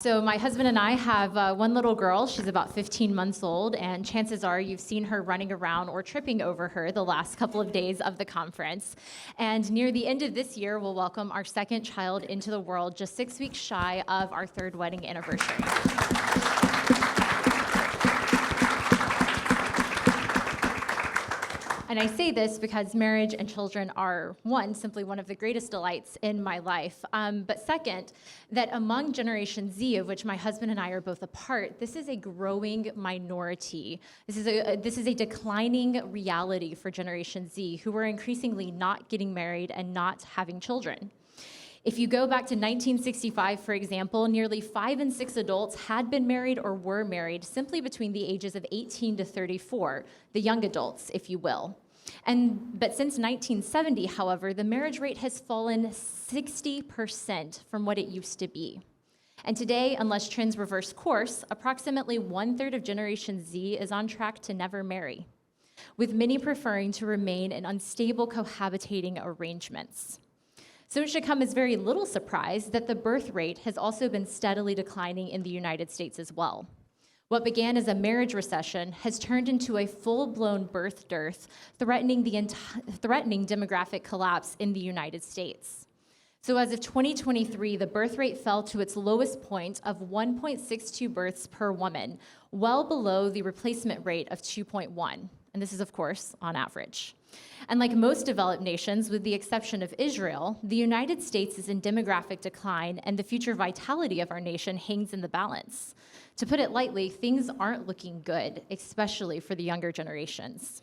So my husband and I have one little girl. She's about 15 months old, and chances are you've seen her running around or tripping over her the last couple of days of the conference. And near the end of this year, we'll welcome our second child into the world, just 6 weeks shy of our third wedding anniversary. And I say this because marriage and children are, one, simply one of the greatest delights in my life. But second, that among Generation Z, of which my husband and I are both a part, this is a growing minority. This is a declining reality for Generation Z, who are increasingly not getting married and not having children. If you go back to 1965, for example, nearly 5 in 6 adults had been married or were married simply between the ages of 18 to 34, the young adults, if you will. But since 1970, however, the marriage rate has fallen 60% from what it used to be. And today, unless trends reverse course, approximately 1/3 of Generation Z is on track to never marry, with many preferring to remain in unstable cohabitating arrangements. So it should come as very little surprise that the birth rate has also been steadily declining in the United States as well. What began as a marriage recession has turned into a full-blown birth dearth, threatening demographic collapse in the United States. So as of 2023, the birth rate fell to its lowest point of 1.62 births per woman, well below the replacement rate of 2.1. And this is, of course, on average. And like most developed nations, with the exception of Israel, the United States is in demographic decline, and the future vitality of our nation hangs in the balance. To put it lightly, things aren't looking good, especially for the younger generations.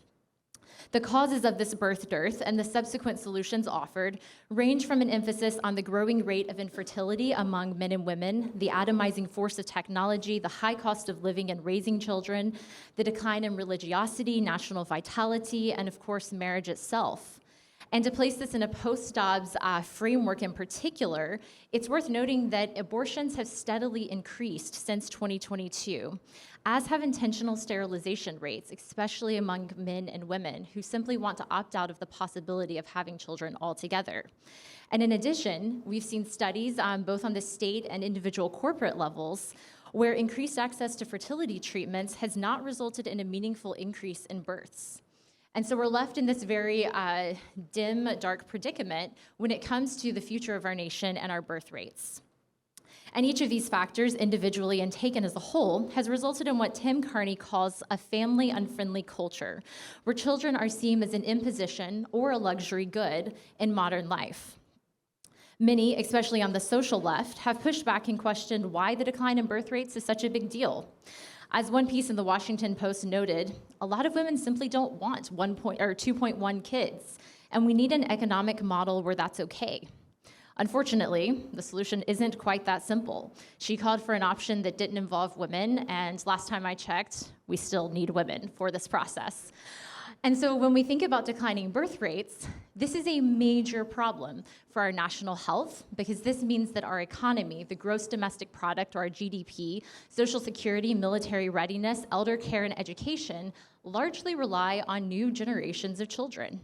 The causes of this birth dearth and the subsequent solutions offered range from an emphasis on the growing rate of infertility among men and women, the atomizing force of technology, the high cost of living and raising children, the decline in religiosity, national vitality, and of course, marriage itself. And to place this in a post-Dobbs framework in particular, it's worth noting that abortions have steadily increased since 2022, as have intentional sterilization rates, especially among men and women who simply want to opt out of the possibility of having children altogether. And in addition, we've seen studies both on the state and individual corporate levels where increased access to fertility treatments has not resulted in a meaningful increase in births. And so we're left in this very dim, dark predicament when it comes to the future of our nation and our birth rates. And each of these factors, individually and taken as a whole, has resulted in what Tim Carney calls a family-unfriendly culture, where children are seen as an imposition or a luxury good in modern life. Many, especially on the social left, have pushed back and questioned why the decline in birth rates is such a big deal. As one piece in the Washington Post noted, a lot of women simply don't want 2.1 kids, and we need an economic model where that's okay. Unfortunately, the solution isn't quite that simple. She called for an option that didn't involve women, and last time I checked, we still need women for this process. And so when we think about declining birth rates, this is a major problem for our national health, because this means that our economy, the gross domestic product, or our GDP, Social Security, military readiness, elder care, and education largely rely on new generations of children.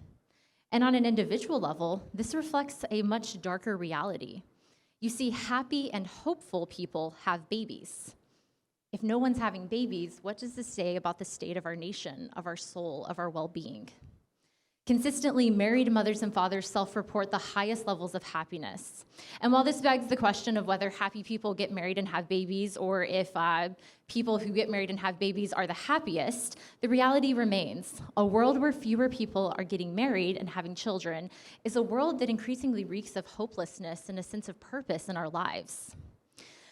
And on an individual level, this reflects a much darker reality. You see, happy and hopeful people have babies. If no one's having babies, what does this say about the state of our nation, of our soul, of our well-being? Consistently, married mothers and fathers self-report the highest levels of happiness. And while this begs the question of whether happy people get married and have babies, or if people who get married and have babies are the happiest, the reality remains. A world where fewer people are getting married and having children is a world that increasingly reeks of hopelessness and a sense of purpose in our lives.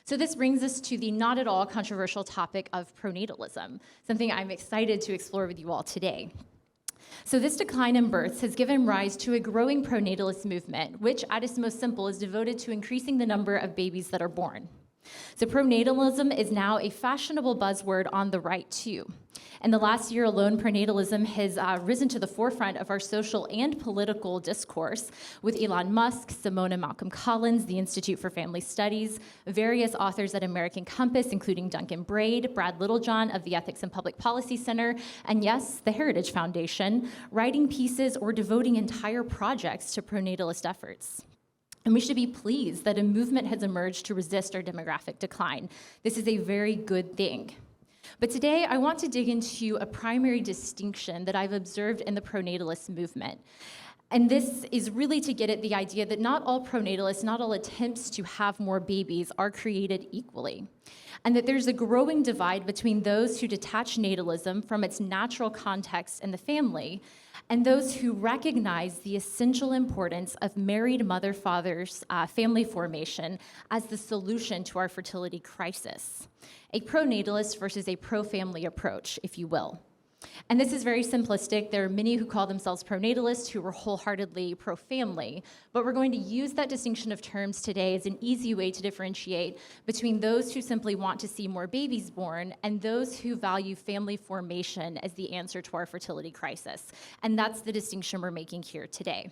So this brings us to the not at all controversial topic of pronatalism, something I'm excited to explore with you all today. So this decline in births has given rise to a growing pronatalist movement, which at its most simple is devoted to increasing the number of babies that are born. So pronatalism is now a fashionable buzzword on the right too. In the last year alone, pronatalism has risen to the forefront of our social and political discourse with Elon Musk, Simone and Malcolm Collins, the Institute for Family Studies, various authors at American Compass, including Duncan Braid, Brad Littlejohn of the Ethics and Public Policy Center, and yes, the Heritage Foundation, writing pieces or devoting entire projects to pronatalist efforts. And we should be pleased that a movement has emerged to resist our demographic decline. This is a very good thing. But today, I want to dig into a primary distinction that I've observed in the pronatalist movement. And this is really to get at the idea that not all pronatalists, not all attempts to have more babies are created equally. And that there's a growing divide between those who detach natalism from its natural context in the family and those who recognize the essential importance of married mother-father's family formation as the solution to our fertility crisis. A pronatalist versus a pro-family approach, if you will. And this is very simplistic. There are many who call themselves pronatalists who are wholeheartedly pro-family, but we're going to use that distinction of terms today as an easy way to differentiate between those who simply want to see more babies born and those who value family formation as the answer to our fertility crisis. And that's the distinction we're making here today.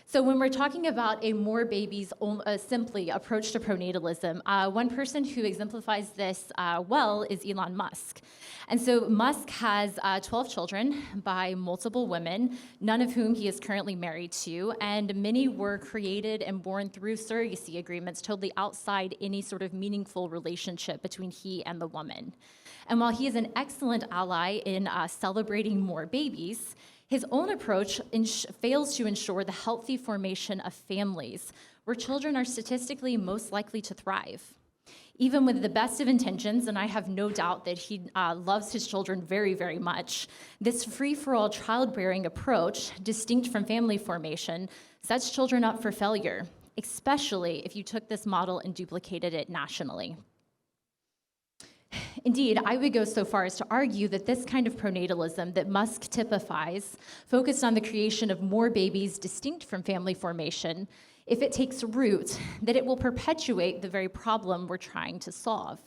So when we're talking about a more babies simply approach to pronatalism, one person who exemplifies this well is Elon Musk. And so Musk has 12 children by multiple women, none of whom he is currently married to, and many were created and born through surrogacy agreements totally outside any sort of meaningful relationship between he and the woman. And while he is an excellent ally in celebrating more babies, his own approach fails to ensure the healthy formation of families where children are statistically most likely to thrive. Even with the best of intentions, and I have no doubt that he loves his children very, very much, this free-for-all childbearing approach, distinct from family formation, sets children up for failure, especially if you took this model and duplicated it nationally. Indeed, I would go so far as to argue that this kind of pronatalism that Musk typifies, focused on the creation of more babies distinct from family formation, if it takes root, that it will perpetuate the very problem we're trying to solve.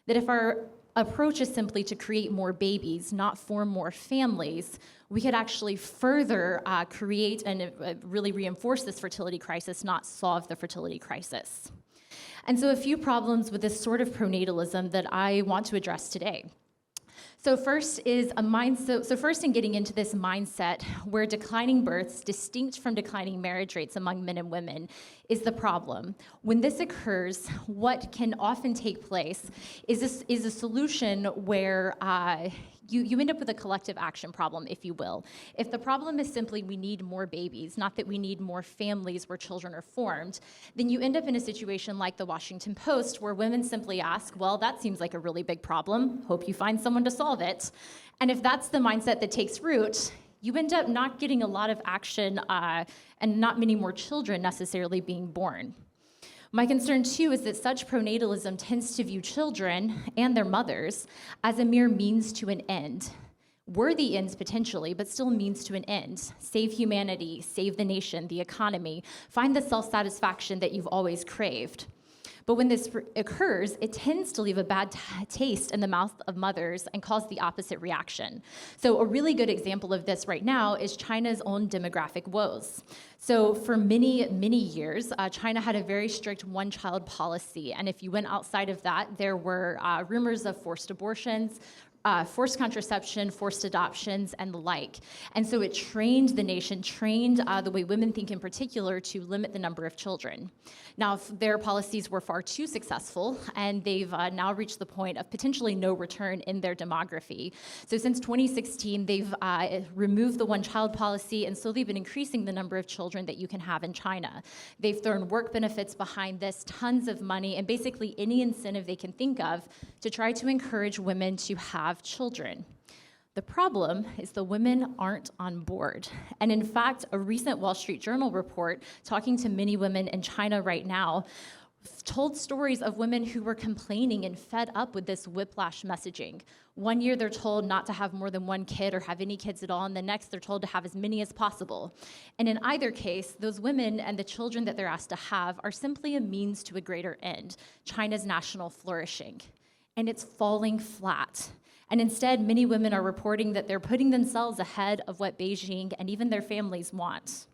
That if our approach is simply to create more babies, not form more families, we could actually further create and really reinforce this fertility crisis, not solve the fertility crisis. And so a few problems with this sort of pronatalism that I want to address today. So first is a mindset. So first in getting into this mindset where declining births, distinct from declining marriage rates among men and women, is the problem. When this occurs, what can often take place is a solution where you end up with a collective action problem, if you will. If the problem is simply we need more babies, not that we need more families where children are formed, then you end up in a situation like the Washington Post where women simply ask, well, that seems like a really big problem. Hope you find someone to solve it. And if that's the mindset that takes root, you end up not getting a lot of action and not many more children necessarily being born. My concern, too, is that such pronatalism tends to view children and their mothers as a mere means to an end. Worthy ends potentially, but still means to an end. Save humanity, save the nation, the economy, find the self-satisfaction that you've always craved. But when this occurs, it tends to leave a bad taste in the mouth of mothers and cause the opposite reaction. So a really good example of this right now is China's own demographic woes. So for many, many years, China had a very strict one-child policy. And if you went outside of that, there were rumors of forced abortions, forced contraception, forced adoptions, and the like. And so it trained the nation, trained the way women think in particular, to limit the number of children. Now, their policies were far too successful, and they've now reached the point of potentially no return in their demography. So since 2016, they've removed the one-child policy and slowly been increasing the number of children that you can have in China. They've thrown work benefits behind this, tons of money, and basically any incentive they can think of to try to encourage women to have children. The problem is the women aren't on board. And in fact, a recent Wall Street Journal report talking to many women in China right now told stories of women who were complaining and fed up with this whiplash messaging. One year they're told not to have more than one kid or have any kids at all, and the next they're told to have as many as possible. And in either case, those women and the children that they're asked to have are simply a means to a greater end, China's national flourishing. And it's falling flat. And instead, many women are reporting that they're putting themselves ahead of what Beijing and even their families want.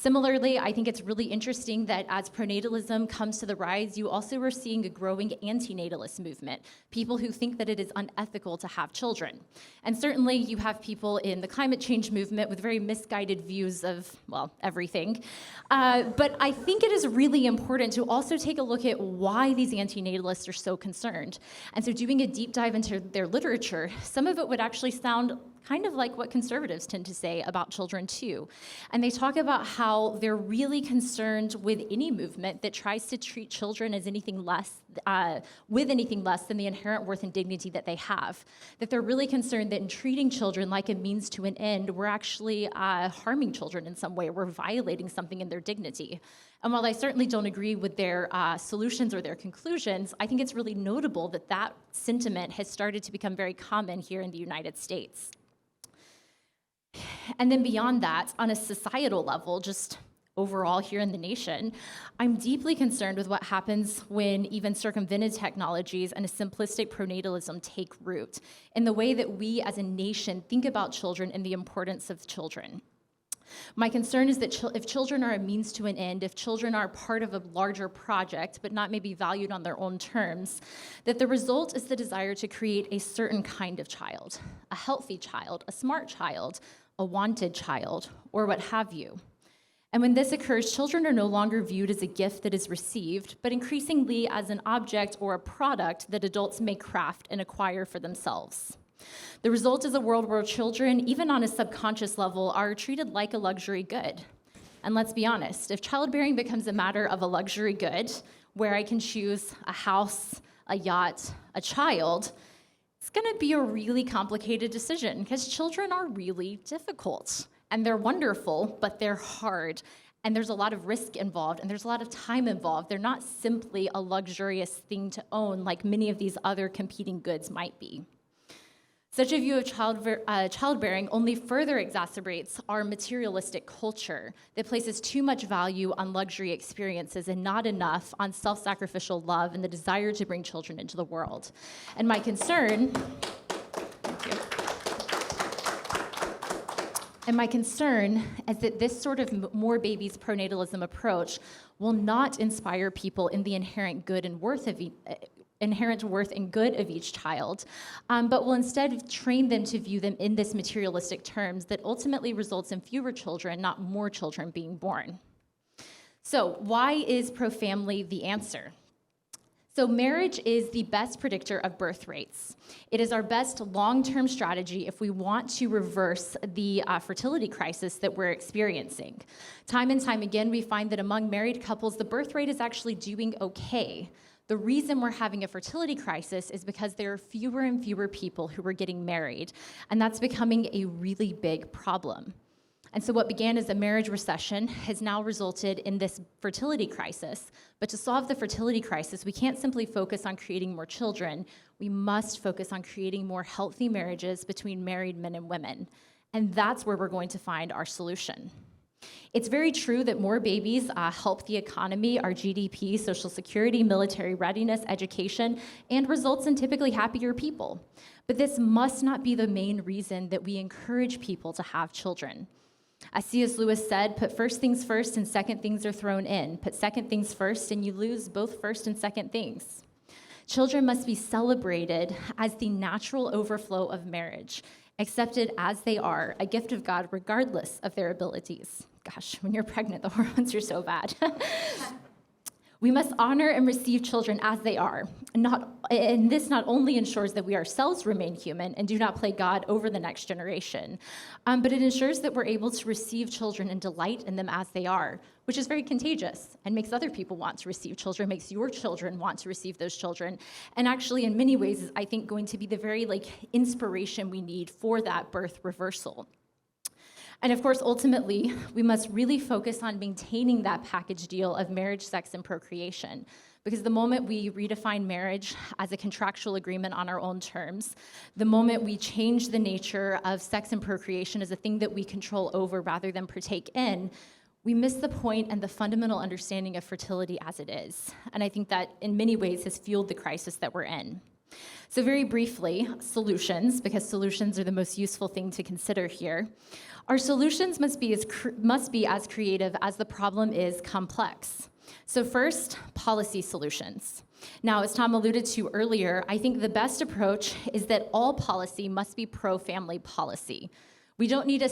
Similarly, I think it's really interesting that as pronatalism comes to the rise, you also are seeing a growing anti-natalist movement, people who think that it is unethical to have children. And certainly you have people in the climate change movement with very misguided views of, well, everything. But I think it is really important to also take a look at why these anti-natalists are so concerned. And so doing a deep dive into their literature, some of it would actually sound kind of like what conservatives tend to say about children too. And they talk about how they're really concerned with any movement that tries to treat children as anything less, with anything less than the inherent worth and dignity that they have. That they're really concerned that in treating children like a means to an end, we're actually harming children in some way. We're violating something in their dignity. And while I certainly don't agree with their solutions or their conclusions, I think it's really notable that that sentiment has started to become very common here in the United States. And then beyond that, on a societal level, just overall here in the nation, I'm deeply concerned with what happens when even circumvented technologies and a simplistic pronatalism take root in the way that we as a nation think about children and the importance of children. My concern is that if children are a means to an end, if children are part of a larger project, but not maybe valued on their own terms, that the result is the desire to create a certain kind of child, a healthy child, a smart child, a wanted child, or what have you. And when this occurs, children are no longer viewed as a gift that is received, but increasingly as an object or a product that adults may craft and acquire for themselves. The result is a world where children, even on a subconscious level, are treated like a luxury good. And let's be honest, if childbearing becomes a matter of a luxury good, where I can choose a house, a yacht, a child, it's gonna be a really complicated decision because children are really difficult and they're wonderful, but they're hard. And there's a lot of risk involved and there's a lot of time involved. They're not simply a luxurious thing to own like many of these other competing goods might be. Such a view of childbearing only further exacerbates our materialistic culture that places too much value on luxury experiences and not enough on self-sacrificial love and the desire to bring children into the world. And my concern, is that this sort of more babies pronatalism approach will not inspire people in the inherent good and worth and good of each child, but will instead train them to view them in this materialistic terms that ultimately results in fewer children, not more children being born. So why is pro-family the answer? So marriage is the best predictor of birth rates. It is our best long-term strategy if we want to reverse the fertility crisis that we're experiencing. Time and time again, we find that among married couples, the birth rate is actually doing okay. The reason we're having a fertility crisis is because there are fewer and fewer people who are getting married, and that's becoming a really big problem. And so what began as a marriage recession has now resulted in this fertility crisis. But to solve the fertility crisis, we can't simply focus on creating more children. We must focus on creating more healthy marriages between married men and women. And that's where we're going to find our solution. It's very true that more babies help the economy, our GDP, Social Security, military readiness, education, and results in typically happier people. But this must not be the main reason that we encourage people to have children. As C.S. Lewis said, put first things first and second things are thrown in. Put second things first and you lose both first and second things. Children must be celebrated as the natural overflow of marriage, accepted as they are, a gift of God regardless of their abilities. Gosh, when you're pregnant, the hormones are so bad. We must honor and receive children as they are. And this not only ensures that we ourselves remain human and do not play God over the next generation, but it ensures that we're able to receive children and delight in them as they are, which is very contagious and makes other people want to receive children, makes your children want to receive those children, and actually in many ways is, I think, going to be the very inspiration we need for that birth reversal. And of course, ultimately, we must really focus on maintaining that package deal of marriage, sex, and procreation. Because the moment we redefine marriage as a contractual agreement on our own terms, the moment we change the nature of sex and procreation as a thing that we control over rather than partake in, we miss the point and the fundamental understanding of fertility as it is. And I think that in many ways has fueled the crisis that we're in. So very briefly, solutions, because solutions are the most useful thing to consider here. Our solutions must be as creative as the problem is complex. So first, policy solutions. Now, as Tom alluded to earlier, I think the best approach is that all policy must be pro-family policy. We don't need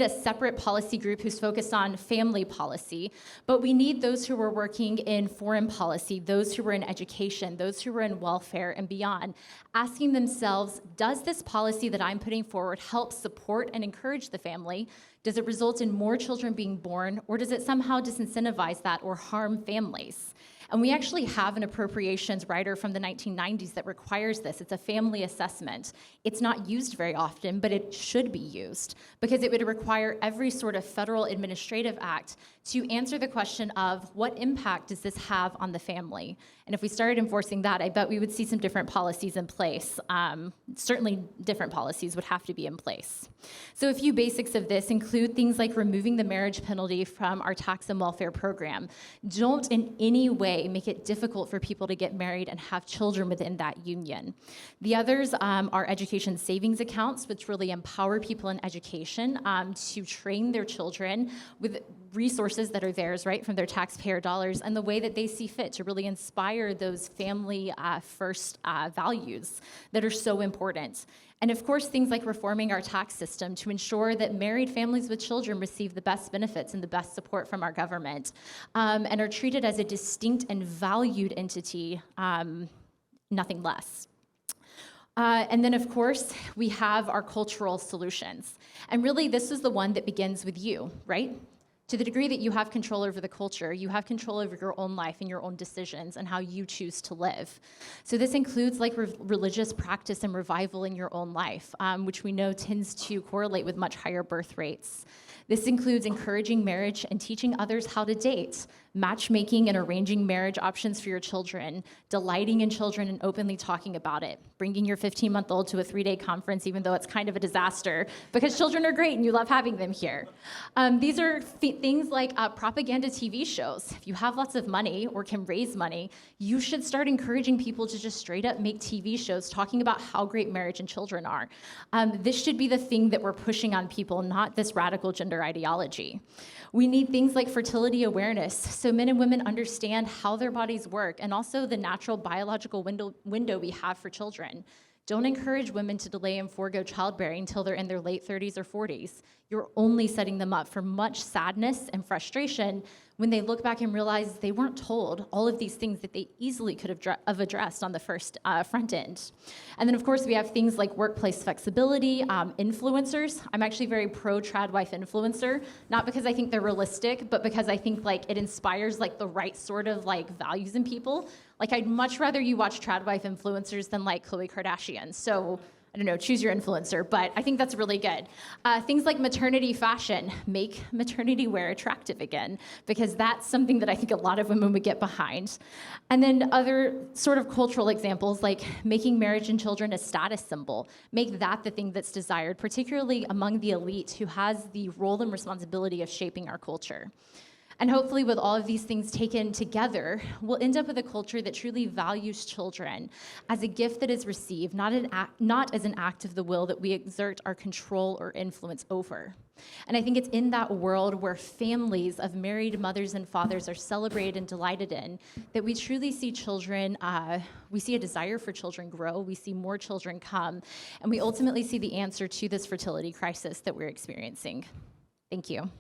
a separate policy group who's focused on family policy, but we need those who are working in foreign policy, those who are in education, those who are in welfare and beyond, asking themselves, does this policy that I'm putting forward help support and encourage the family? Does it result in more children being born, or does it somehow disincentivize that or harm families? And we actually have an appropriations rider from the 1990s that requires this. It's a family assessment. It's not used very often, but it should be used because it would require every sort of federal administrative act to answer the question of what impact does this have on the family? And if we started enforcing that, I bet we would see some different policies in place. Certainly different policies would have to be in place. So a few basics of this include things like removing the marriage penalty from our tax and welfare program. Don't in any way make it difficult for people to get married and have children within that union. The others are education savings accounts, which really empower people in education to train their children with resources that are theirs, right, from their taxpayer dollars, and the way that they see fit to really inspire those family first values that are so important. And of course, things like reforming our tax system to ensure that married families with children receive the best benefits and the best support from our government, and are treated as a distinct and valued entity, nothing less. And then, of course, we have our cultural solutions. And really, this is the one that begins with you, right? To the degree that you have control over the culture, you have control over your own life and your own decisions and how you choose to live. So this includes like religious practice and revival in your own life, which we know tends to correlate with much higher birth rates. This includes encouraging marriage and teaching others how to date, matchmaking and arranging marriage options for your children, delighting in children and openly talking about it, bringing your 15-month-old to a 3-day conference, even though it's kind of a disaster, because children are great and you love having them here. These are things like propaganda TV shows. If you have lots of money or can raise money, you should start encouraging people to just straight up make TV shows talking about how great marriage and children are. This should be the thing that we're pushing on people, not this radical gender ideology. We need things like fertility awareness, so men and women understand how their bodies work and also the natural biological window we have for children. Don't encourage women to delay and forego childbearing until they're in their late 30s or 40s. You're only setting them up for much sadness and frustration when they look back and realize they weren't told all of these things that they easily could have addressed on the front end. And then, of course, we have things like workplace flexibility, influencers. I'm actually very pro-trad wife influencer, not because I think they're realistic, but because I think like it inspires like the right sort of like values in people. Like I'd much rather you watch trad wife influencers than like Khloe Kardashian. So I don't know, choose your influencer, but I think that's really good. Things like maternity fashion, make maternity wear attractive again, because that's something that I think a lot of women would get behind. And then other sort of cultural examples, like making marriage and children a status symbol, make that the thing that's desired, particularly among the elite who has the role and responsibility of shaping our culture. And hopefully with all of these things taken together, we'll end up with a culture that truly values children as a gift that is received, not as an act of the will that we exert our control or influence over. And I think it's in that world where families of married mothers and fathers are celebrated and delighted in that we truly see children, we see a desire for children grow, we see more children come, and we ultimately see the answer to this fertility crisis that we're experiencing. Thank you.